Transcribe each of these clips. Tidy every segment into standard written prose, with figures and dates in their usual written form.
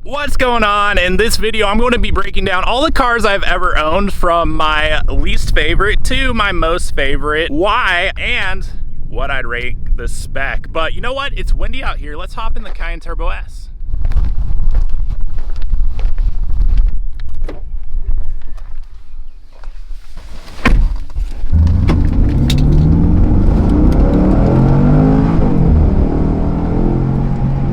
What's going on? In this video, I'm going to be breaking down all the cars I've ever owned from my least favorite to my most favorite, why, and what I'd rate the spec. But you know what? It's windy out here. Let's hop in the Cayenne Turbo S.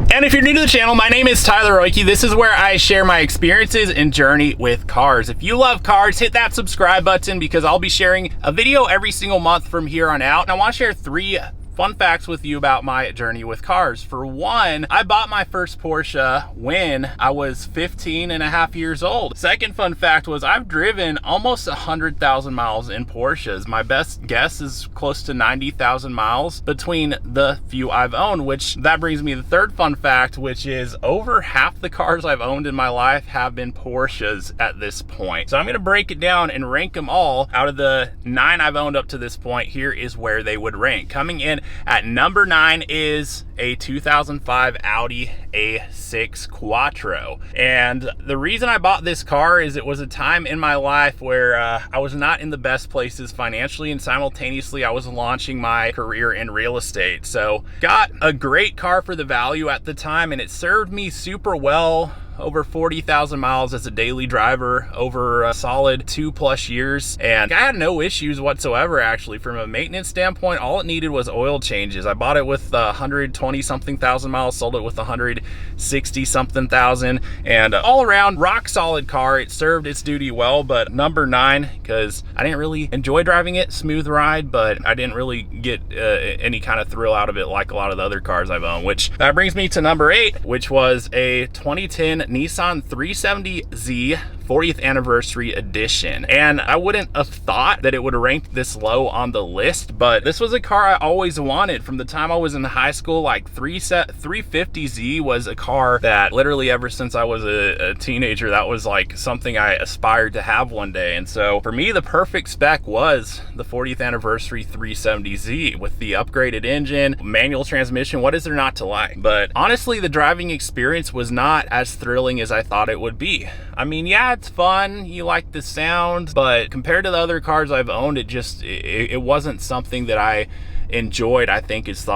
And if you're new to the channel, my name is Tyler Royke. This is where I share my experiences and journey with cars. If you love cars, hit that subscribe button because I'll be sharing a video every single month from here on out. And I want to share 3 fun facts with you about my journey with cars. For one, I bought my first Porsche when I was 15 and a half years old. Second fun fact was I've driven almost 100,000 miles in Porsches. My best guess is close to 90,000 miles between the few I've owned, which that brings me to the third fun fact, which is over half the cars I've owned in my life have been Porsches at this point. So I'm gonna break it down and rank them all. Out of the 9 I've owned up to this point, here is where they would rank. Coming in at number 9 is a 2005 Audi A6 Quattro. And the reason I bought this car is it was a time in my life where I was not in the best places financially, and simultaneously I was launching my career in real estate. So got a great car for the value at the time, and it served me super well. Over 40,000 miles as a daily driver over a solid 2+ years. And I had no issues whatsoever, actually. From a maintenance standpoint, all it needed was oil changes. I bought it with 120 something thousand miles, sold it with 160 something thousand, and all around rock solid car. It served its duty well. But number 9, because I didn't really enjoy driving it, smooth ride, but I didn't really get any kind of thrill out of it like a lot of the other cars I've owned, which that brings me to number 8, which was a 2010 Nissan 370Z 40th anniversary edition. And I wouldn't have thought that it would rank this low on the list, but this was a car I always wanted from the time I was in high school. Like 350Z was a car that literally ever since I was a teenager, that was like something I aspired to have one day. And so for me, the perfect spec was the 40th anniversary 370Z with the upgraded engine, manual transmission. What is there not to like? But honestly, the driving experience was not as thrilling as I thought it would be. I mean, yeah, it's fun, you like the sound, but compared to the other cars I've owned, it wasn't something that I enjoyed, I think, as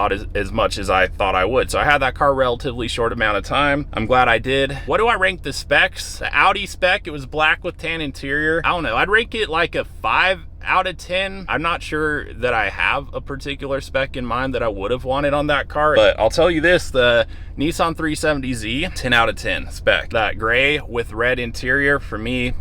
much as I thought I would. So I had that car relatively short amount of time. I'm glad I did. What do I rank the specs? The Audi spec, it was black with tan interior. I don't know, I'd rank it like a 5 out of 10. I'm not sure that I have a particular spec in mind that I would have wanted on that car, but I'll tell you this, the Nissan 370Z, 10 out of 10 spec. That gray with red interior, for me,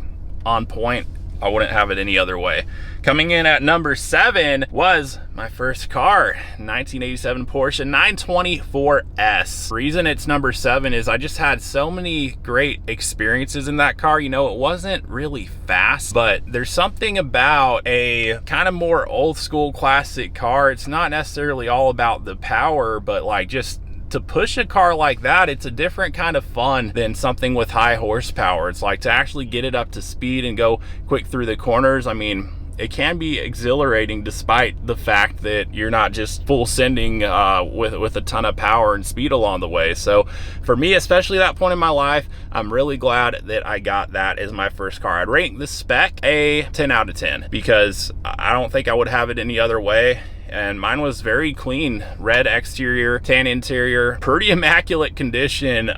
on point. I wouldn't have it any other way. Coming in at number 7 was my first car, 1987 Porsche 924S. The reason it's number 7 is I just had so many great experiences in that car. You know, it wasn't really fast, but there's something about a kind of more old school classic car. It's not necessarily all about the power, but like just to push a car like that, it's a different kind of fun than something with high horsepower. It's like to actually get it up to speed and go quick through the corners. I mean, it can be exhilarating despite the fact that you're not just full sending with a ton of power and speed along the way. So for me, especially that point in my life, I'm really glad that I got that as my first car. I'd rank the spec a 10 out of 10 because I don't think I would have it any other way. And mine was very clean, red exterior, tan interior, pretty immaculate condition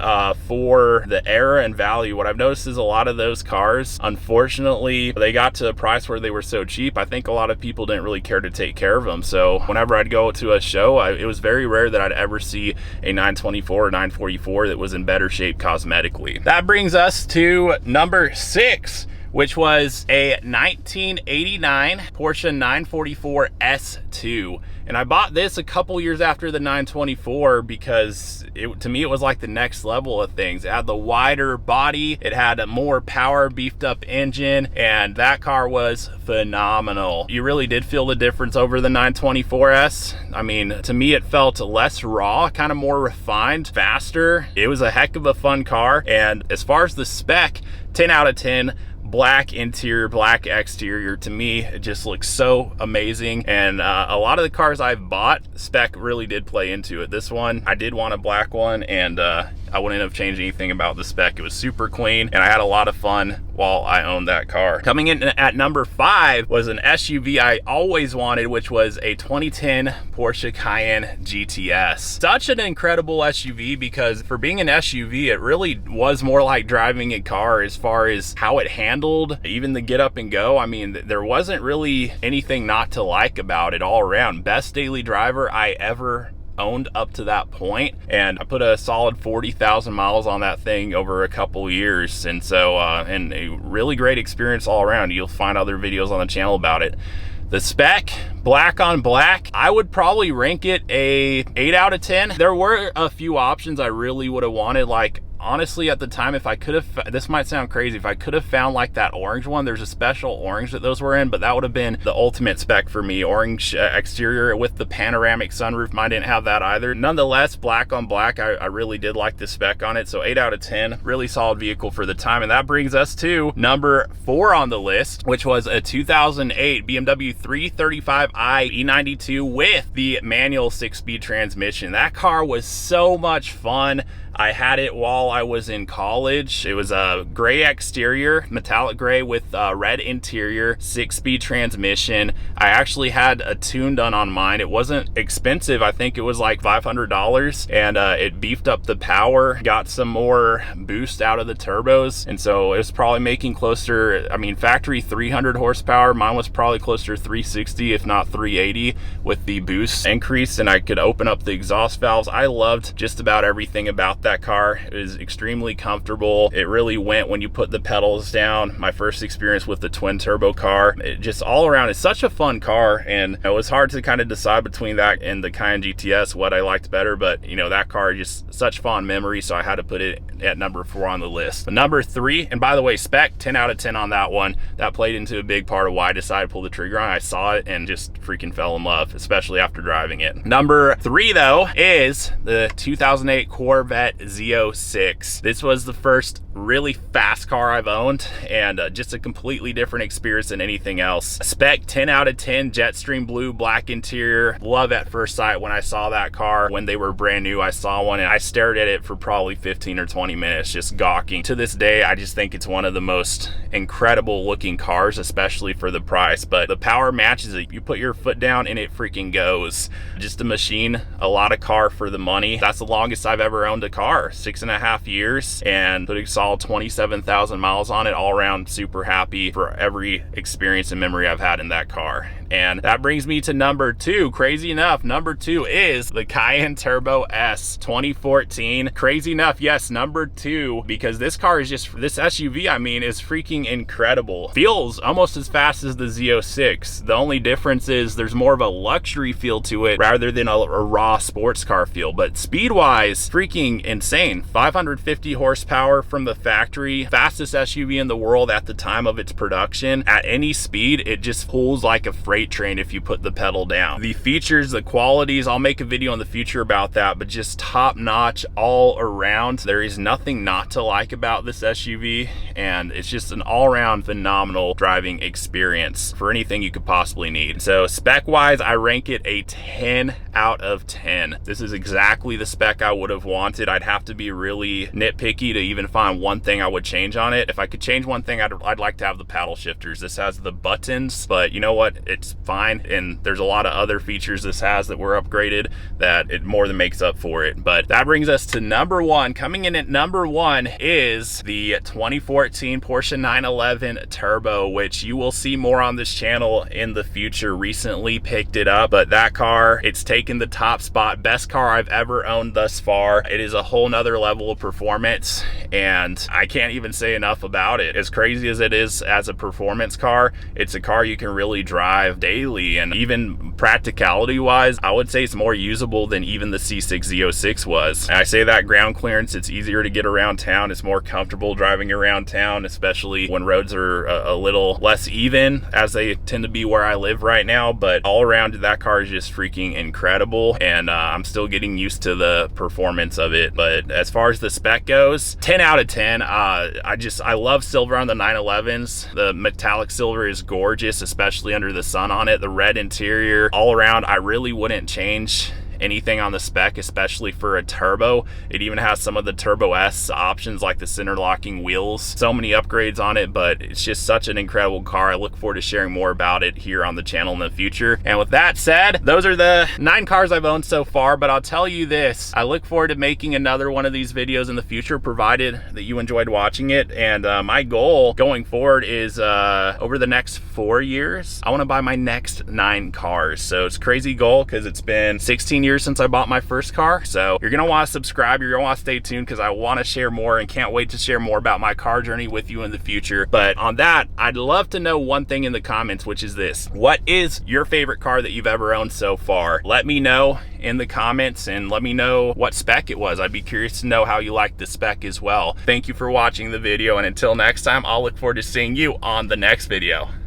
for the era and value. What I've noticed is a lot of those cars, unfortunately, they got to a price where they were so cheap, I think a lot of people didn't really care to take care of them. So whenever I'd go to a show, it was very rare that I'd ever see a 924 or 944 that was in better shape cosmetically. That brings us to number 6, which was a 1989 Porsche 944 S2. And I bought this a couple years after the 924 because to me it was like the next level of things. It had the wider body, it had a more power beefed up engine, and that car was phenomenal. You really did feel the difference over the 924S. I mean, to me it felt less raw, kind of more refined, faster. It was a heck of a fun car. And as far as the spec, 10 out of 10. Black interior, black exterior. To me, it just looks so amazing. And a lot of the cars I've bought, spec really did play into it. This one, I did want a black one, and I wouldn't have changed anything about the spec. It was super clean, and I had a lot of fun while I owned that car. Coming in at number 5 was an SUV I always wanted, which was a 2010 Porsche Cayenne GTS. Such an incredible SUV, because for being an SUV, it really was more like driving a car as far as how it handled, even the get up and go. I mean, there wasn't really anything not to like about it all around. Best daily driver I ever owned up to that point, and I put a solid 40,000 miles on that thing over a couple years, and so and a really great experience all around. You'll find other videos on the channel about it. The spec, black on black, I would probably rank it a 8 out of 10. There were a few options I really would have wanted, like honestly at the time, if I could have, this might sound crazy, if I could have found like that orange one, there's a special orange that those were in, but that would have been the ultimate spec for me. Orange exterior with the panoramic sunroof. Mine didn't have that either. Nonetheless, black on black, I really did like the spec on it, so 8 out of 10. Really solid vehicle for the time. And that brings us to number 4 on the list, which was a 2008 BMW 335i E92 with the manual 6-speed transmission. That car was so much fun. I had it while I was in college. It was a gray exterior, metallic gray with red interior, 6-speed transmission. I actually had a tune done on mine. It wasn't expensive. I think it was like $500, and it beefed up the power, got some more boost out of the turbos, and so it was probably making closer, I mean, factory 300 horsepower. Mine was probably closer to 360, if not 380, with the boost increase, and I could open up the exhaust valves. I loved just about everything about that car. It was extremely comfortable. It really went when you put the pedals down. My first experience with the twin turbo car, it just all around is such a fun car, and it was hard to kind of decide between that and the Cayenne GTS what I liked better, but you know, that car just such fond memory, so I had to put it at number 4 on the list. But number 3, and by the way, spec 10 out of 10 on that one. That played into a big part of why I decided to pull the trigger on it. I saw it and just freaking fell in love, especially after driving it. Number 3 though is the 2008 Corvette Z06. This was the first really fast car I've owned, and just a completely different experience than anything else. Spec 10 out of 10, Jetstream blue, black interior. Love at first sight when I saw that car. When they were brand new, I saw one and I stared at it for probably 15 or 20 minutes, just gawking. To this day, I just think it's one of the most incredible looking cars, especially for the price, but the power matches it. You put your foot down and it freaking goes. Just a machine, a lot of car for the money. That's the longest I've ever owned a car, 6.5 years, and putting solid 27,000 miles on it. All around super happy for every experience and memory I've had in that car. And that brings me to number 2. Crazy enough, number 2 is the Cayenne Turbo S 2014. Crazy enough, yes, number 2, because this car is just, this SUV, I mean, is freaking incredible. Feels almost as fast as the Z06. The only difference is there's more of a luxury feel to it rather than a raw sports car feel, but speed-wise, freaking insane. 550 horsepower from the factory, fastest SUV in the world at the time of its production. At any speed, it just pulls like a freight train if you put the pedal down. The features, the qualities, I'll make a video in the future about that, but just top notch all around. There is nothing not to like about this SUV, and it's just an all-around phenomenal driving experience for anything you could possibly need. So spec wise, I rank it a 10 out of 10. This is exactly the spec I would have wanted. I'd have to be really nitpicky to even find one thing I would change on it. If I could change one thing, I'd like to have the paddle shifters. This has the buttons, but you know what? It's fine, and there's a lot of other features this has that were upgraded that it more than makes up for it. But that brings us to number 1. Coming in at number 1 is the 2014 Porsche 911 Turbo, which you will see more on this channel in the future. Recently picked it up, but that car, it's taken the top spot. Best car I've ever owned thus far. It is a whole nother level of performance, and I can't even say enough about it. As crazy as it is as a performance car, it's a car you can really drive daily, and even practicality wise, I would say it's more usable than even the C6 Z06 was. And I say that ground clearance, it's easier to get around town. It's more comfortable driving around town, especially when roads are a little less even, as they tend to be where I live right now. But all around, that car is just freaking incredible, and I'm still getting used to the performance of it. But as far as the spec goes, 10 out of 10. I love silver on the 911s. The metallic silver is gorgeous, especially under the sun on it. The red interior, all around, I really wouldn't change anything on the spec, especially for a turbo. It even has some of the Turbo S options like the center locking wheels. So many upgrades on it, but it's just such an incredible car. I look forward to sharing more about it here on the channel in the future. And with that said, those are the 9 cars I've owned so far, but I'll tell you this, I look forward to making another one of these videos in the future, provided that you enjoyed watching it. And my goal going forward is over the next 4 years, I want to buy my next 9 cars. So it's a crazy goal because it's been 16 years since I bought my first car. So you're gonna want to subscribe, you're gonna want to stay tuned, because I want to share more and can't wait to share more about my car journey with you in the future. But on that, I'd love to know one thing in the comments, which is this: what is your favorite car that you've ever owned so far? Let me know in the comments and let me know what spec it was. I'd be curious to know how you like the spec as well. Thank you for watching the video, and until next time, I'll look forward to seeing you on the next video.